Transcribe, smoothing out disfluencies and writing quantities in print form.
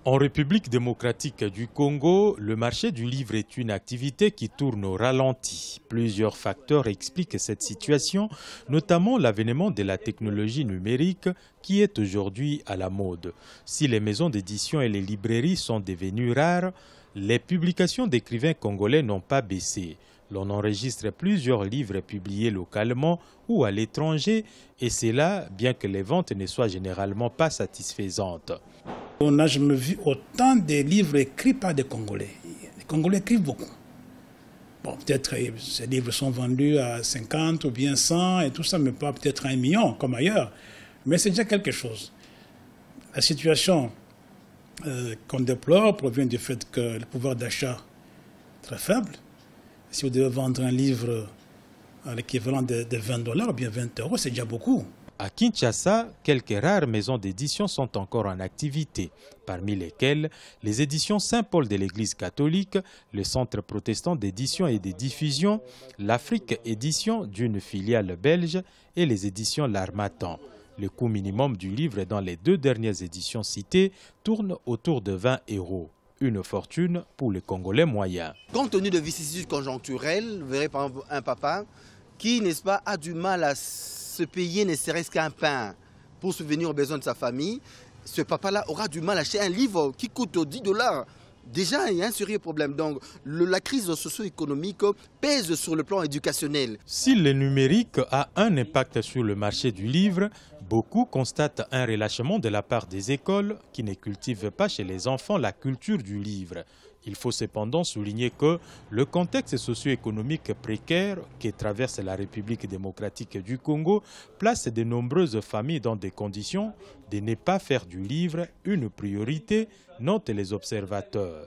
En République démocratique du Congo, le marché du livre est une activité qui tourne au ralenti. Plusieurs facteurs expliquent cette situation, notamment l'avènement de la technologie numérique qui est aujourd'hui à la mode. Si les maisons d'édition et les librairies sont devenues rares, les publications d'écrivains congolais n'ont pas baissé. L'on enregistre plusieurs livres publiés localement ou à l'étranger, et c'est là, bien que les ventes ne soient généralement pas satisfaisantes. On n'a jamais vu autant de livres écrits par des Congolais. Les Congolais écrivent beaucoup. Bon, peut-être ces livres sont vendus à 50 ou bien 100 et tout ça, mais pas peut-être à 1 million comme ailleurs. Mais c'est déjà quelque chose. La situation qu'on déplore provient du fait que le pouvoir d'achat est très faible. Si vous devez vendre un livre à l'équivalent de 20 $ ou bien 20 €, c'est déjà beaucoup. À Kinshasa, quelques rares maisons d'édition sont encore en activité, parmi lesquelles les éditions Saint-Paul de l'Église catholique, le Centre protestant d'édition et de diffusion, l'Afrique Édition d'une filiale belge et les éditions L'Harmattan. Le coût minimum du livre dans les 2 dernières éditions citées tourne autour de 20 €. Une fortune pour les Congolais moyens. Compte tenu de vicissitudes conjoncturelles, vous verrez par exemple un papa qui, n'est-ce pas, a du mal à se payer ne serait-ce qu'un pain pour subvenir aux besoins de sa famille. Ce papa-là aura du mal à acheter un livre qui coûte 10 $. Déjà, il y a un sérieux problème. Donc, la crise socio-économique pèse sur le plan éducationnel. Si le numérique a un impact sur le marché du livre, beaucoup constatent un relâchement de la part des écoles qui ne cultivent pas chez les enfants la culture du livre. Il faut cependant souligner que le contexte socio-économique précaire que traverse la République démocratique du Congo place de nombreuses familles dans des conditions de ne pas faire du livre une priorité, notent les observateurs.